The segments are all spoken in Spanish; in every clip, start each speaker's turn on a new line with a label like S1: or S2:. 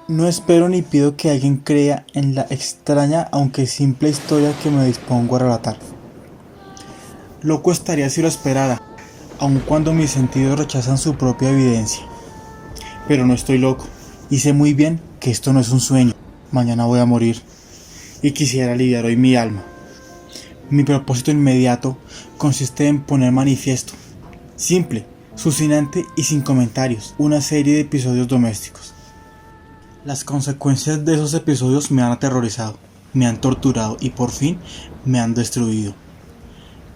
S1: No espero ni pido que alguien crea en la extraña aunque simple historia que me dispongo a relatar. Loco estaría si lo esperara, aun cuando mis sentidos rechazan su propia evidencia. Pero no estoy loco, y sé muy bien que esto no es un sueño. Mañana voy a morir, y quisiera aliviar hoy mi alma. Mi propósito inmediato consiste en poner manifiesto, simple, sucinante y sin comentarios, una serie de episodios domésticos. Las consecuencias de esos episodios me han aterrorizado, me han torturado y por fin me han destruido.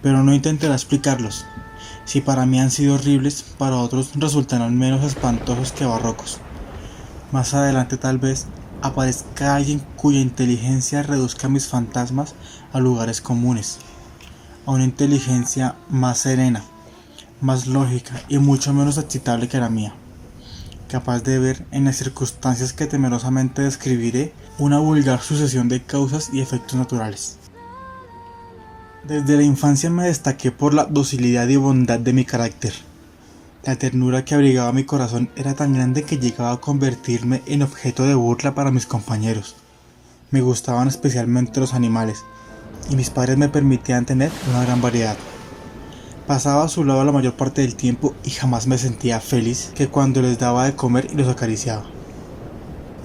S1: Pero no intentaré explicarlos. Si para mí han sido horribles, para otros resultarán menos espantosos que barrocos. Más adelante tal vez aparezca alguien cuya inteligencia reduzca mis fantasmas a lugares comunes, a una inteligencia más serena, más lógica y mucho menos excitable que la mía, capaz de ver en las circunstancias que temerosamente describiré una vulgar sucesión de causas y efectos naturales. Desde la infancia me destaqué por la docilidad y bondad de mi carácter. La ternura que abrigaba mi corazón era tan grande que llegaba a convertirme en objeto de burla para mis compañeros. Me gustaban especialmente los animales, y mis padres me permitían tener una gran variedad. Pasaba a su lado la mayor parte del tiempo y jamás me sentía feliz que cuando les daba de comer y los acariciaba.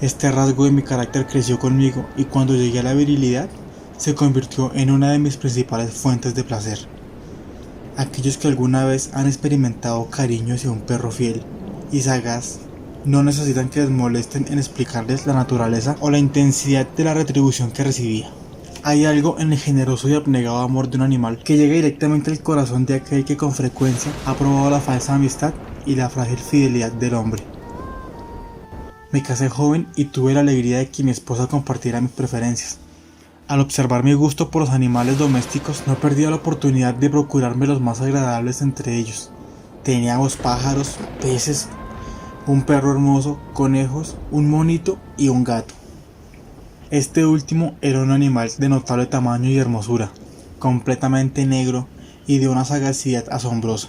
S1: Este rasgo de mi carácter creció conmigo y cuando llegué a la virilidad, se convirtió en una de mis principales fuentes de placer. Aquellos que alguna vez han experimentado cariño hacia un perro fiel y sagaz no necesitan que les molesten en explicarles la naturaleza o la intensidad de la retribución que recibía. Hay algo en el generoso y abnegado amor de un animal que llega directamente al corazón de aquel que con frecuencia ha probado la falsa amistad y la frágil fidelidad del hombre. Me casé joven y tuve la alegría de que mi esposa compartiera mis preferencias. Al observar mi gusto por los animales domésticos, no perdía la oportunidad de procurarme los más agradables entre ellos. Teníamos pájaros, peces, un perro hermoso, conejos, un monito y un gato. Este último era un animal de notable tamaño y hermosura, completamente negro y de una sagacidad asombrosa.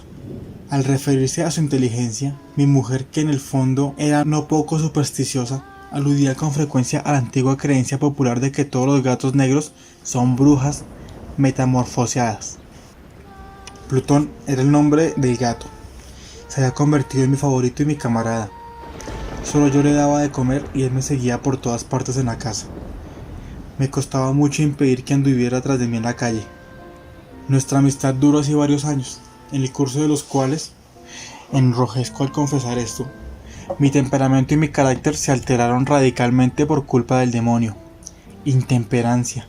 S1: Al referirse a su inteligencia, mi mujer, que en el fondo era no poco supersticiosa, aludía con frecuencia a la antigua creencia popular de que todos los gatos negros son brujas metamorfoseadas. Plutón era el nombre del gato. Se había convertido en mi favorito y mi camarada. Solo yo le daba de comer y él me seguía por todas partes en la casa. Me costaba mucho impedir que anduviera tras de mí en la calle. Nuestra amistad duró así varios años, en el curso de los cuales, enrojezco al confesar esto, mi temperamento y mi carácter se alteraron radicalmente por culpa del demonio. Intemperancia.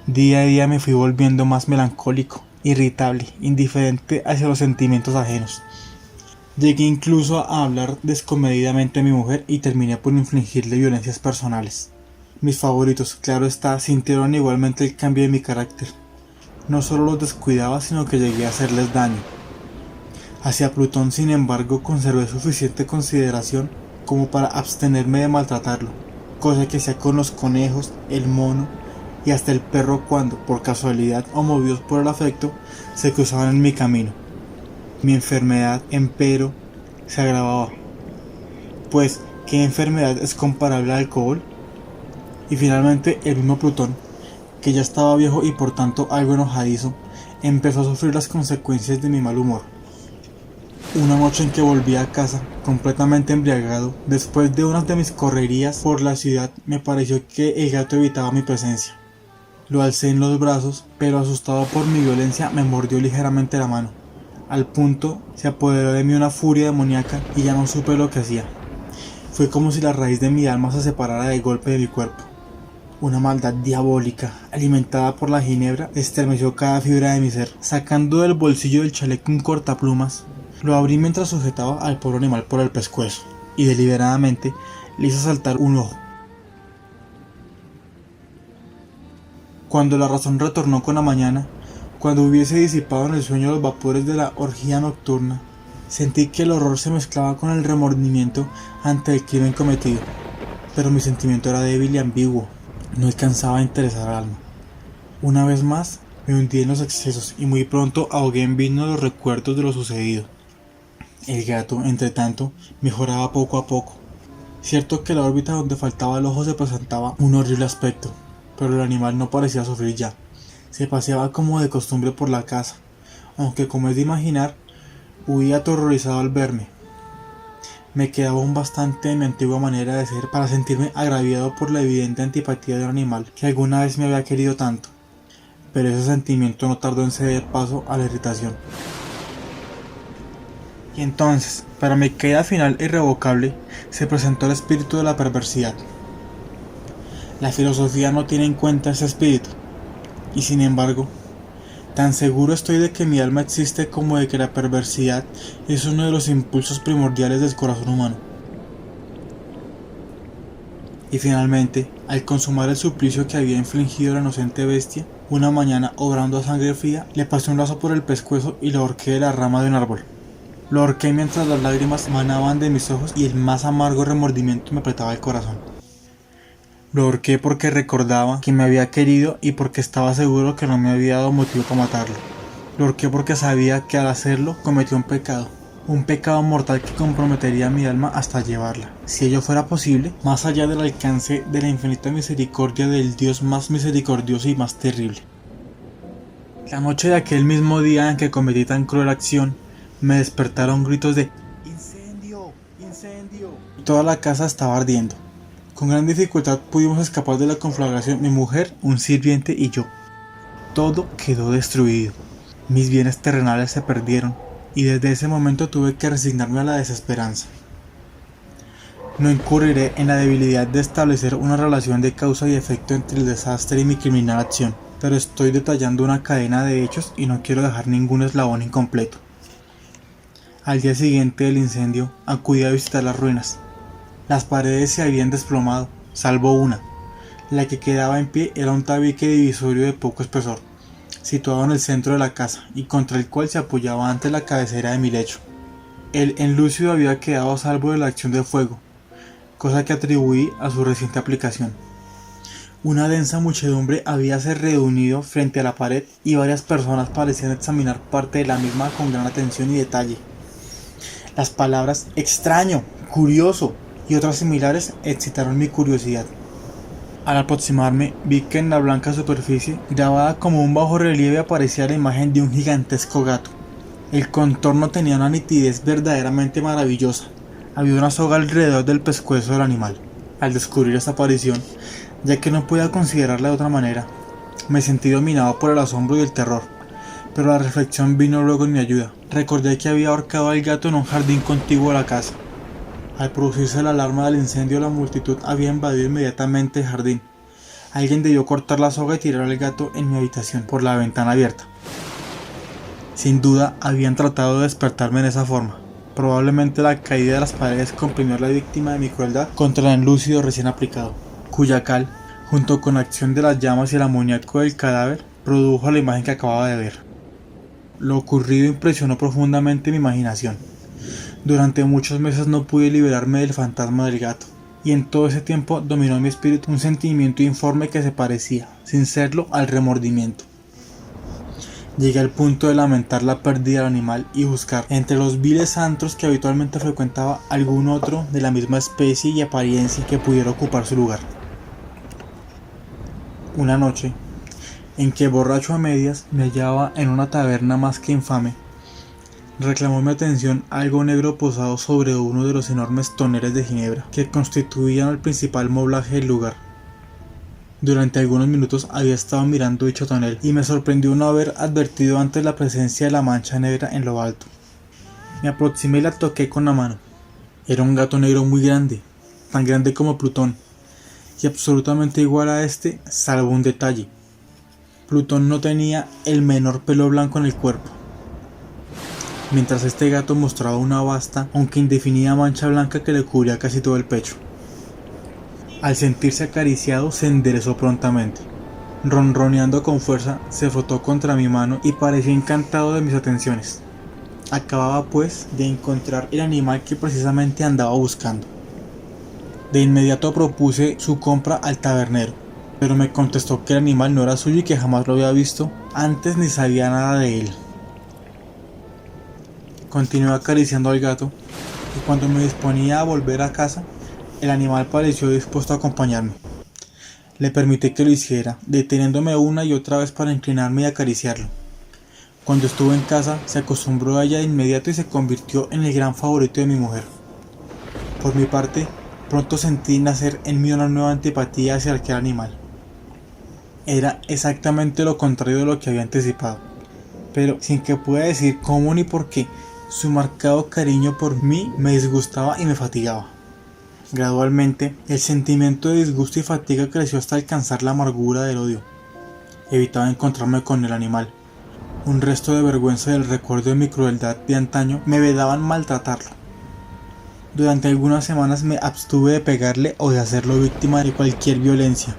S1: Día a día me fui volviendo más melancólico, irritable, indiferente hacia los sentimientos ajenos. Llegué incluso a hablar descomedidamente a mi mujer y terminé por infligirle violencias personales. Mis favoritos, claro está, sintieron igualmente el cambio de mi carácter. No solo los descuidaba, sino que llegué a hacerles daño. Hacia Plutón, sin embargo, conservé suficiente consideración como para abstenerme de maltratarlo, cosa que hacía con los conejos, el mono y hasta el perro cuando, por casualidad o movidos por el afecto, se cruzaban en mi camino. Mi enfermedad, empero, se agravaba. Pues, ¿qué enfermedad es comparable al alcohol? Y finalmente, el mismo Plutón, que ya estaba viejo y por tanto algo enojadizo, empezó a sufrir las consecuencias de mi mal humor. Una noche en que volví a casa, completamente embriagado, después de una de mis correrías por la ciudad, me pareció que el gato evitaba mi presencia. Lo alcé en los brazos, pero asustado por mi violencia me mordió ligeramente la mano. Al punto se apoderó de mí una furia demoníaca y ya no supe lo que hacía. Fue como si la raíz de mi alma se separara de golpe de mi cuerpo. Una maldad diabólica, alimentada por la ginebra, estremeció cada fibra de mi ser. Sacando del bolsillo del chaleco un cortaplumas, lo abrí mientras sujetaba al pobre animal por el pescuezo, y deliberadamente le hice saltar un ojo. Cuando la razón retornó con la mañana, cuando hubiese disipado en el sueño los vapores de la orgía nocturna, sentí que el horror se mezclaba con el remordimiento ante el crimen cometido, pero mi sentimiento era débil y ambiguo, no alcanzaba a interesar al alma. Una vez más me hundí en los excesos y muy pronto ahogué en vino los recuerdos de lo sucedido. El gato, entre tanto, mejoraba poco a poco. Cierto que la órbita donde faltaba el ojo se presentaba un horrible aspecto, pero el animal no parecía sufrir ya. Se paseaba como de costumbre por la casa, aunque como es de imaginar, huía aterrorizado al verme. Me quedaba aún bastante de mi antigua manera de ser para sentirme agraviado por la evidente antipatía de un animal que alguna vez me había querido tanto, pero ese sentimiento no tardó en ceder paso a la irritación. Y entonces, para mi caída final e irrevocable, se presentó el espíritu de la perversidad. La filosofía no tiene en cuenta ese espíritu, y sin embargo, tan seguro estoy de que mi alma existe como de que la perversidad es uno de los impulsos primordiales del corazón humano. Y finalmente, al consumar el suplicio que había infligido la inocente bestia, una mañana, obrando a sangre fría, le pasé un lazo por el pescuezo y lo ahorqué de la rama de un árbol. Lo ahorqué mientras las lágrimas manaban de mis ojos y el más amargo remordimiento me apretaba el corazón. Lo ahorqué porque recordaba que me había querido y porque estaba seguro que no me había dado motivo para matarlo. Lo ahorqué porque sabía que al hacerlo cometió un pecado mortal que comprometería mi alma hasta llevarla, si ello fuera posible, más allá del alcance de la infinita misericordia del Dios más misericordioso y más terrible. La noche de aquel mismo día en que cometí tan cruel acción, me despertaron gritos de ¡Incendio! ¡Incendio! Y toda la casa estaba ardiendo. Con gran dificultad pudimos escapar de la conflagración, mi mujer, un sirviente y yo. Todo quedó destruido. Mis bienes terrenales se perdieron, y desde ese momento tuve que resignarme a la desesperanza. No incurriré en la debilidad de establecer una relación de causa y efecto entre el desastre y mi criminal acción, pero estoy detallando una cadena de hechos y no quiero dejar ningún eslabón incompleto. Al día siguiente del incendio, acudí a visitar las ruinas. Las paredes se habían desplomado, salvo una. La que quedaba en pie era un tabique divisorio de poco espesor, situado en el centro de la casa y contra el cual se apoyaba antes la cabecera de mi lecho. El enlucido había quedado a salvo de la acción del fuego, cosa que atribuí a su reciente aplicación. Una densa muchedumbre habíase reunido frente a la pared y varias personas parecían examinar parte de la misma con gran atención y detalle. Las palabras extraño, curioso y otras similares excitaron mi curiosidad. Al aproximarme, vi que en la blanca superficie, grabada como un bajorrelieve, aparecía la imagen de un gigantesco gato. El contorno tenía una nitidez verdaderamente maravillosa. Había una soga alrededor del pescuezo del animal. Al descubrir esta aparición, ya que no podía considerarla de otra manera, me sentí dominado por el asombro y el terror. Pero la reflexión vino luego en mi ayuda. Recordé que había ahorcado al gato en un jardín contiguo a la casa. Al producirse la alarma del incendio, la multitud había invadido inmediatamente el jardín. Alguien debió cortar la soga y tirar al gato en mi habitación por la ventana abierta. Sin duda, habían tratado de despertarme en esa forma. Probablemente la caída de las paredes comprimió a la víctima de mi crueldad contra el enlucido recién aplicado, cuya cal, junto con la acción de las llamas y el amoníaco del cadáver, produjo la imagen que acababa de ver. Lo ocurrido impresionó profundamente mi imaginación. Durante muchos meses no pude liberarme del fantasma del gato, y en todo ese tiempo dominó mi espíritu un sentimiento informe que se parecía, sin serlo, al remordimiento. Llegué al punto de lamentar la pérdida del animal y buscar, entre los viles antros que habitualmente frecuentaba, algún otro de la misma especie y apariencia que pudiera ocupar su lugar. Una noche, en que borracho a medias me hallaba en una taberna más que infame, reclamó mi atención algo negro posado sobre uno de los enormes toneles de ginebra que constituían el principal moblaje del lugar. Durante algunos minutos había estado mirando dicho tonel y me sorprendió no haber advertido antes la presencia de la mancha negra en lo alto. Me aproximé y la toqué con la mano. Era un gato negro muy grande, tan grande como Plutón, y absolutamente igual a este, salvo un detalle. Plutón no tenía el menor pelo blanco en el cuerpo, mientras este gato mostraba una vasta, aunque indefinida mancha blanca que le cubría casi todo el pecho. Al sentirse acariciado, se enderezó prontamente. Ronroneando con fuerza, se frotó contra mi mano y parecía encantado de mis atenciones. Acababa, pues, de encontrar el animal que precisamente andaba buscando. De inmediato propuse su compra al tabernero, pero me contestó que el animal no era suyo y que jamás lo había visto antes ni sabía nada de él. Continué acariciando al gato y cuando me disponía a volver a casa, El animal pareció dispuesto a acompañarme. Le permití que lo hiciera, deteniéndome una y otra vez para inclinarme y acariciarlo. Cuando estuvo en casa, se acostumbró a ella de inmediato y se convirtió en el gran favorito de mi mujer. Por mi parte, pronto sentí nacer en mí una nueva antipatía hacia aquel animal. Era exactamente lo contrario de lo que había anticipado, pero sin que pueda decir cómo ni por qué, su marcado cariño por mí me disgustaba y me fatigaba. Gradualmente, el sentimiento de disgusto y fatiga creció hasta alcanzar la amargura del odio. Evitaba encontrarme con el animal. Un resto de vergüenza del recuerdo de mi crueldad de antaño me vedaban maltratarlo. Durante algunas semanas me abstuve de pegarle o de hacerlo víctima de cualquier violencia.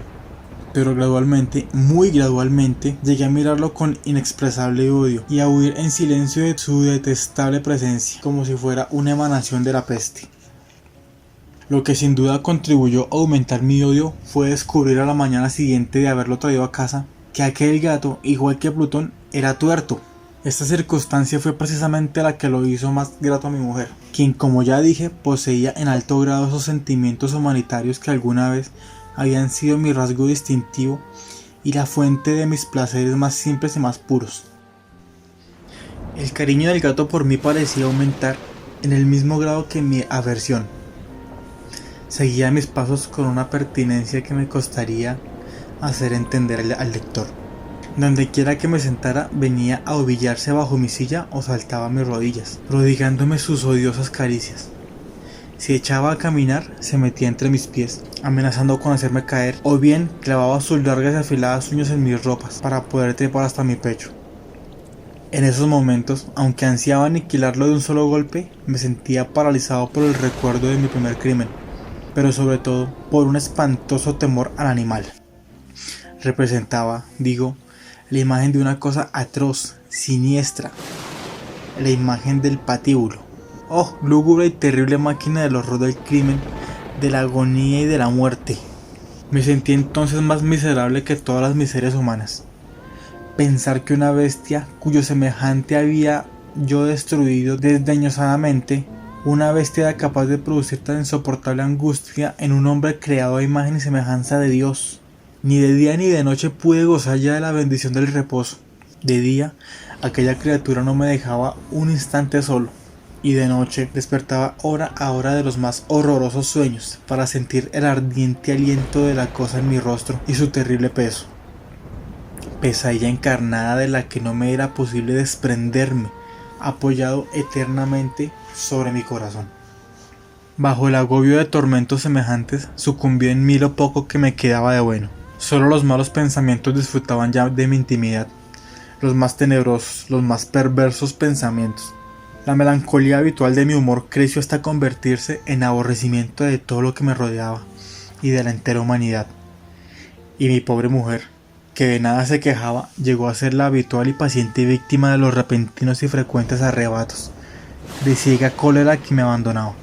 S1: Pero gradualmente, muy gradualmente, llegué a mirarlo con inexpresable odio y a huir en silencio de su detestable presencia, como si fuera una emanación de la peste. Lo que sin duda contribuyó a aumentar mi odio fue descubrir a la mañana siguiente de haberlo traído a casa que aquel gato, igual que Plutón, era tuerto. Esta circunstancia fue precisamente la que lo hizo más grato a mi mujer, quien, como ya dije, poseía en alto grado esos sentimientos humanitarios que alguna vez habían sido mi rasgo distintivo y la fuente de mis placeres más simples y más puros. El cariño del gato por mí parecía aumentar en el mismo grado que mi aversión. Seguía mis pasos con una pertinencia que me costaría hacer entender al lector. Donde quiera que me sentara venía a ovillarse bajo mi silla o saltaba a mis rodillas, prodigándome sus odiosas caricias. Si echaba a caminar, se metía entre mis pies, amenazando con hacerme caer, o bien clavaba sus largas y afiladas uñas en mis ropas para poder trepar hasta mi pecho. En esos momentos, aunque ansiaba aniquilarlo de un solo golpe, me sentía paralizado por el recuerdo de mi primer crimen, pero sobre todo por un espantoso temor al animal. Representaba, digo, la imagen de una cosa atroz, siniestra, la imagen del patíbulo. Oh, lúgubre y terrible máquina del horror del crimen, de la agonía y de la muerte. Me sentí entonces más miserable que todas las miserias humanas. Pensar que una bestia cuyo semejante había yo destruido desdeñosamente, una bestia capaz de producir tan insoportable angustia en un hombre creado a imagen y semejanza de Dios. Ni de día ni de noche pude gozar ya de la bendición del reposo. De día, aquella criatura no me dejaba un instante solo, y de noche despertaba hora a hora de los más horrorosos sueños para sentir el ardiente aliento de la cosa en mi rostro y su terrible peso. Pesadilla encarnada de la que no me era posible desprenderme, apoyado eternamente sobre mi corazón. Bajo el agobio de tormentos semejantes, sucumbió en mí lo poco que me quedaba de bueno. Solo los malos pensamientos disfrutaban ya de mi intimidad, los más tenebrosos, los más perversos pensamientos. La melancolía habitual de mi humor creció hasta convertirse en aborrecimiento de todo lo que me rodeaba y de la entera humanidad. Y mi pobre mujer, que de nada se quejaba, llegó a ser la habitual y paciente víctima de los repentinos y frecuentes arrebatos de ciega cólera que me abandonaba.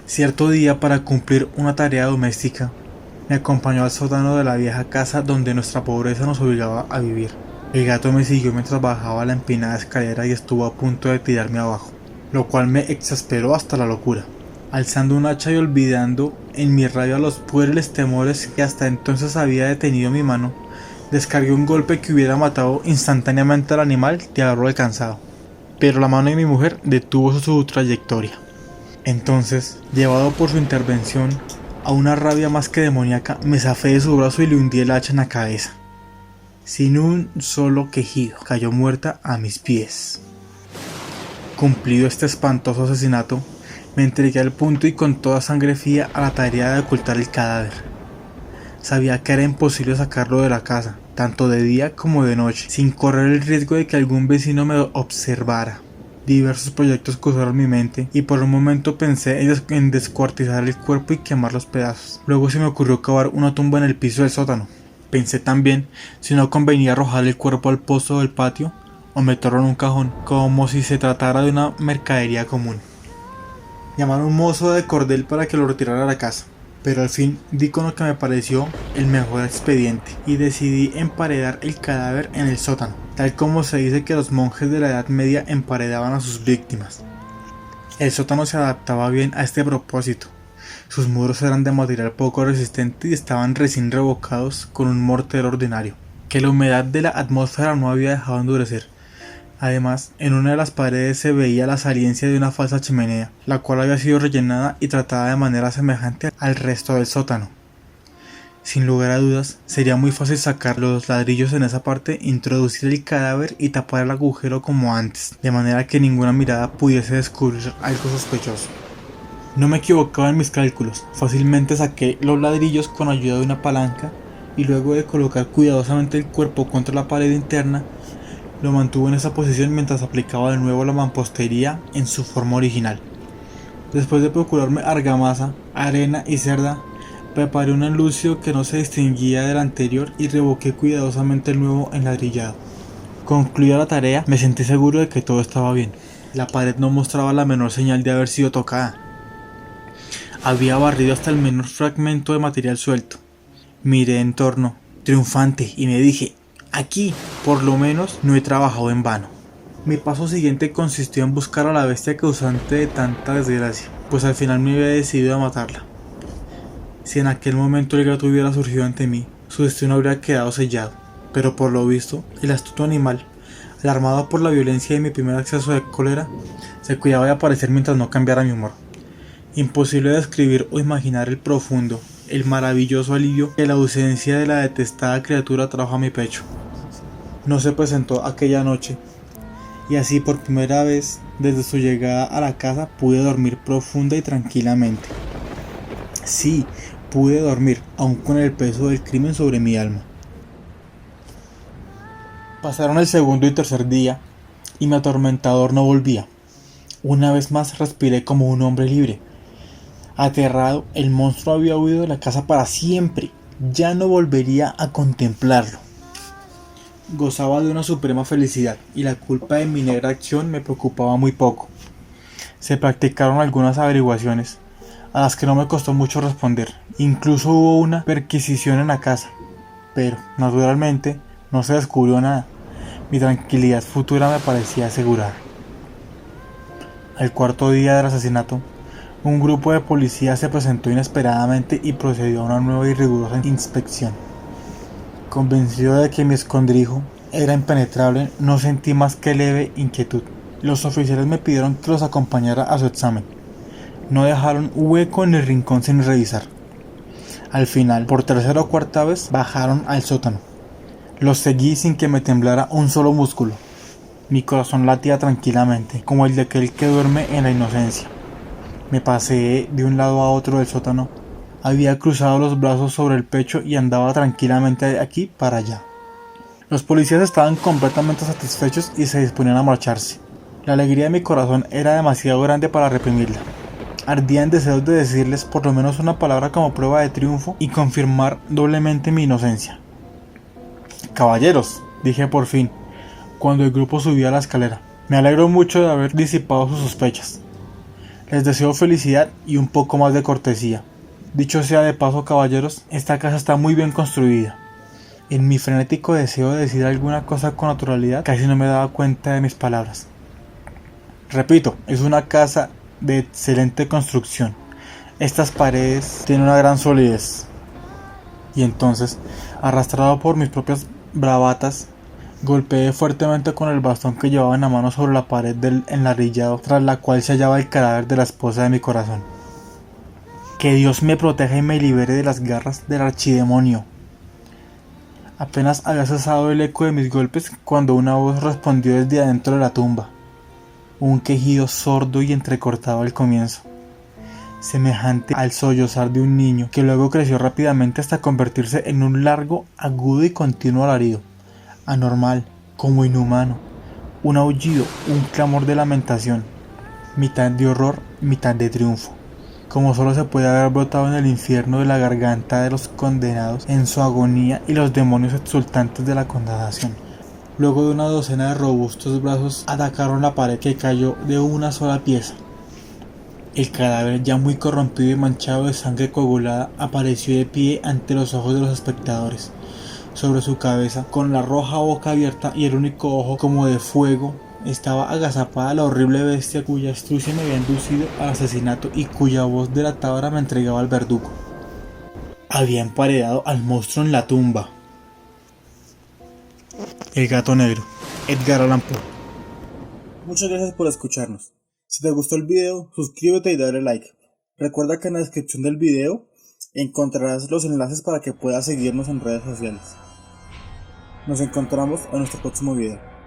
S1: Cierto día, para cumplir una tarea doméstica, me acompañó al sótano de la vieja casa donde nuestra pobreza nos obligaba a vivir. El gato me siguió mientras bajaba la empinada escalera y estuvo a punto de tirarme abajo, lo cual me exasperó hasta la locura. Alzando un hacha y olvidando en mi rabia los pueriles temores que hasta entonces había detenido mi mano, descargué un golpe que hubiera matado instantáneamente al animal de haberlo alcanzado. Pero la mano de mi mujer detuvo su trayectoria. Entonces, llevado por su intervención a una rabia más que demoníaca, me zafé de su brazo y le hundí el hacha en la cabeza. Sin un solo quejido, cayó muerta a mis pies. Cumplido este espantoso asesinato, me entregué al punto y con toda sangre fría a la tarea de ocultar el cadáver. Sabía que era imposible sacarlo de la casa, tanto de día como de noche, sin correr el riesgo de que algún vecino me observara. Diversos proyectos cruzaron mi mente y por un momento pensé en descuartizar el cuerpo y quemar los pedazos. Luego se me ocurrió cavar una tumba en el piso del sótano. Pensé también si no convenía arrojar el cuerpo al pozo del patio o meterlo en un cajón, como si se tratara de una mercadería común. Llamar a un mozo de cordel para que lo retirara a la casa, pero al fin di con lo que me pareció el mejor expediente y decidí emparedar el cadáver en el sótano, tal como se dice que los monjes de la Edad Media emparedaban a sus víctimas. El sótano se adaptaba bien a este propósito. Sus muros eran de material poco resistente y estaban recién revocados con un mortero ordinario, que la humedad de la atmósfera no había dejado endurecer. Además, en una de las paredes se veía la saliencia de una falsa chimenea, la cual había sido rellenada y tratada de manera semejante al resto del sótano. Sin lugar a dudas, sería muy fácil sacar los ladrillos en esa parte, introducir el cadáver y tapar el agujero como antes, de manera que ninguna mirada pudiese descubrir algo sospechoso. No me equivocaba en mis cálculos, fácilmente saqué los ladrillos con ayuda de una palanca y luego de colocar cuidadosamente el cuerpo contra la pared interna, lo mantuve en esa posición mientras aplicaba de nuevo la mampostería en su forma original. Después de procurarme argamasa, arena y cerda, preparé un enlucio que no se distinguía del anterior y revoqué cuidadosamente el nuevo enladrillado. Concluida la tarea, me sentí seguro de que todo estaba bien. La pared no mostraba la menor señal de haber sido tocada. Había barrido hasta el menor fragmento de material suelto. Miré en torno, triunfante, y me dije: aquí, por lo menos, no he trabajado en vano. Mi paso siguiente consistió en buscar a la bestia causante de tanta desgracia, pues al final me había decidido a matarla. Si en aquel momento el gato hubiera surgido ante mí, su destino habría quedado sellado, pero por lo visto, el astuto animal, alarmado por la violencia de mi primer acceso de cólera, se cuidaba de aparecer mientras no cambiara mi humor. Imposible describir o imaginar el profundo, el maravilloso alivio que la ausencia de la detestada criatura trajo a mi pecho. No se presentó aquella noche, y así por primera vez desde su llegada a la casa pude dormir profunda y tranquilamente. Sí, pude dormir, aun con el peso del crimen sobre mi alma. Pasaron el segundo y tercer día, y mi atormentador no volvía. Una vez más respiré como un hombre libre. Aterrado, el monstruo había huido de la casa para siempre. Ya no volvería a contemplarlo. Gozaba de una suprema felicidad, y la culpa de mi negra acción me preocupaba muy poco. Se practicaron algunas averiguaciones, a las que no me costó mucho responder. Incluso hubo una perquisición en la casa, pero, naturalmente, no se descubrió nada. Mi tranquilidad futura me parecía asegurada. Al cuarto día del asesinato, un grupo de policías se presentó inesperadamente y procedió a una nueva y rigurosa inspección. Convencido de que mi escondrijo era impenetrable, no sentí más que leve inquietud. Los oficiales me pidieron que los acompañara a su examen. No dejaron hueco en el rincón sin revisar. Al final, por tercera o cuarta vez, bajaron al sótano. Los seguí sin que me temblara un solo músculo. Mi corazón latía tranquilamente, como el de aquel que duerme en la inocencia. Me paseé de un lado a otro del sótano. Había cruzado los brazos sobre el pecho y andaba tranquilamente de aquí para allá. Los policías estaban completamente satisfechos y se disponían a marcharse. La alegría de mi corazón era demasiado grande para reprimirla. Ardía en deseos de decirles por lo menos una palabra como prueba de triunfo y confirmar doblemente mi inocencia. «Caballeros», dije por fin, cuando el grupo subía la escalera, «me alegro mucho de haber disipado sus sospechas. Les deseo felicidad y un poco más de cortesía. Dicho sea de paso, caballeros, esta casa está muy bien construida». En mi frenético deseo de decir alguna cosa con naturalidad, casi no me daba cuenta de mis palabras. «Repito, es una casa de excelente construcción. Estas paredes tienen una gran solidez». Y entonces, arrastrado por mis propias bravatas, golpeé fuertemente con el bastón que llevaba en la mano sobre la pared del enladrillado, tras la cual se hallaba el cadáver de la esposa de mi corazón. «Que Dios me proteja y me libere de las garras del archidemonio». Apenas había cesado el eco de mis golpes cuando una voz respondió desde adentro de la tumba. Un quejido sordo y entrecortado al comienzo, semejante al sollozar de un niño, que luego creció rápidamente hasta convertirse en un largo, agudo y continuo alarido, anormal, como inhumano, un aullido, un clamor de lamentación, mitad de horror, mitad de triunfo, como solo se puede haber brotado en el infierno de la garganta de los condenados en su agonía y los demonios exultantes de la condenación. Luego de una docena de robustos brazos atacaron la pared, que cayó de una sola pieza. El cadáver, ya muy corrompido y manchado de sangre coagulada, apareció de pie ante los ojos de los espectadores. Sobre su cabeza, con la roja boca abierta y el único ojo como de fuego estaba agazapada la horrible bestia cuya astucia me había inducido al asesinato y cuya voz delatadora me entregaba al verdugo. Había emparedado al monstruo en la tumba. El gato negro, Edgar Allan Poe. Muchas gracias por escucharnos. Si te gustó el video, suscríbete y dale like. Recuerda que en la descripción del video encontrarás los enlaces para que puedas seguirnos en redes sociales. Nos encontramos en nuestro próximo video.